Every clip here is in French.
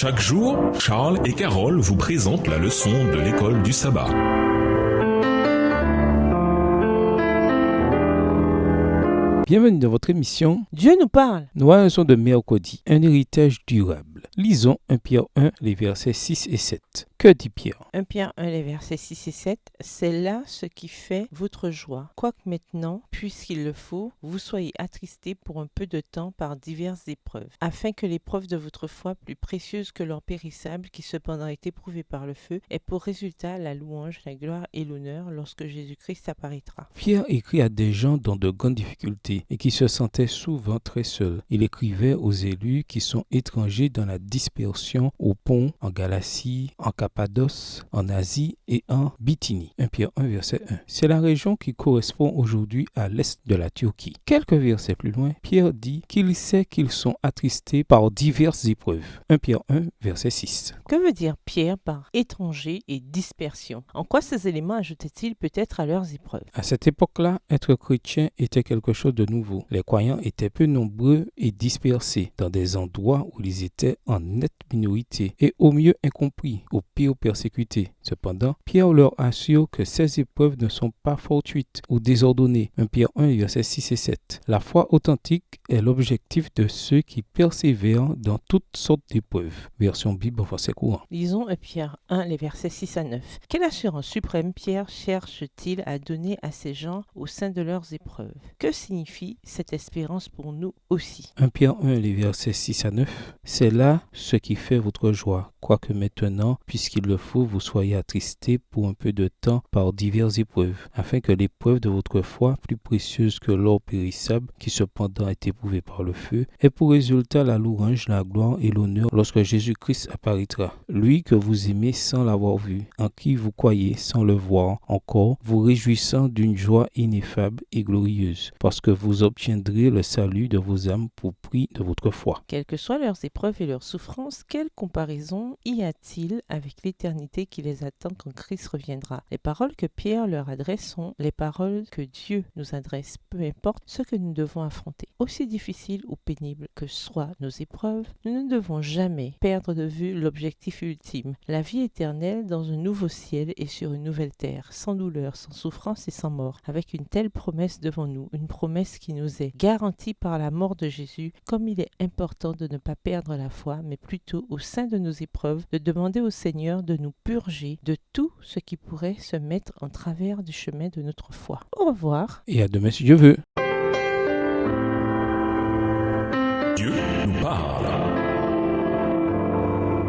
Chaque jour, Charles et Carole vous présentent la leçon de l'école du sabbat. Bienvenue dans votre émission Dieu nous parle. Noison de mercredi, un héritage durable. Lisons 1 Pierre 1, les versets 6 et 7. Que dit Pierre ? 1 Pierre 1, les versets 6 et 7, c'est là ce qui fait votre joie. Quoique maintenant, puisqu'il le faut, vous soyez attristés pour un peu de temps par diverses épreuves, afin que l'épreuve de votre foi, plus précieuse que l'or périssable, qui cependant est éprouvé par le feu, ait pour résultat la louange, la gloire et l'honneur lorsque Jésus-Christ apparaîtra. Pierre écrit à des gens dans de grandes difficultés et qui se sentaient souvent très seuls. Il écrivait aux élus qui sont étrangers dans la dispersion au Pont, en Galatie, en Cappadoce, en Asie et en Bithynie. 1 Pierre 1, verset 1. C'est la région qui correspond aujourd'hui à l'est de la Turquie. Quelques versets plus loin, Pierre dit qu'il sait qu'ils sont attristés par diverses épreuves. 1 Pierre 1, verset 6. Que veut dire Pierre par étranger et dispersion? En quoi ces éléments ajoutaient-ils peut-être à leurs épreuves? À cette époque-là, être chrétien était quelque chose de nouveau. Les croyants étaient peu nombreux et dispersés dans des endroits où ils étaient en nette minorité et au mieux incompris, au pire persécutés. Cependant, Pierre leur assure que ces épreuves ne sont pas fortuites ou désordonnées. 1 Pierre 1, versets 6 et 7. La foi authentique est l'objectif de ceux qui persévèrent dans toutes sortes d'épreuves. Version Bible en français courant. Lisons 1 Pierre 1, les versets 6 à 9. Quelle assurance suprême Pierre cherche-t-il à donner à ces gens au sein de leurs épreuves? Que signifie cette espérance pour nous aussi? 1 Pierre 1, les versets 6 à 9. C'est là ce qui fait votre joie, quoique maintenant, puisqu'il le faut, vous soyez attristés pour un peu de temps par diverses épreuves, afin que l'épreuve de votre foi, plus précieuse que l'or périssable, qui cependant est éprouvé par le feu, ait pour résultat la louange, la gloire et l'honneur lorsque Jésus-Christ apparaîtra. Lui que vous aimez sans l'avoir vu, en qui vous croyez sans le voir encore, vous réjouissant d'une joie ineffable et glorieuse, parce que vous obtiendrez le salut de vos âmes pour prix de votre foi. Quelles que soient leurs épreuves et leurs souffrances, quelle comparaison y a-t-il avec l'éternité qui les attend quand Christ reviendra? Les paroles que Pierre leur adresse sont les paroles que Dieu nous adresse, peu importe ce que nous devons affronter. Aussi difficiles ou pénibles que soient nos épreuves, nous ne devons jamais perdre de vue l'objectif ultime, la vie éternelle dans un nouveau ciel et sur une nouvelle terre, sans douleur, sans souffrance et sans mort, avec une telle promesse devant nous, une promesse qui nous est garantie par la mort de Jésus. Comme il est important de ne pas perdre la foi, mais plutôt au sein de nos épreuves, de demander au Seigneur de nous purger de tout ce qui pourrait se mettre en travers du chemin de notre foi. Au revoir. Et à demain si Dieu veut. Dieu nous parle.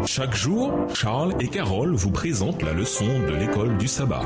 Chaque jour, Charles et Carole vous présentent la leçon de l'école du sabbat.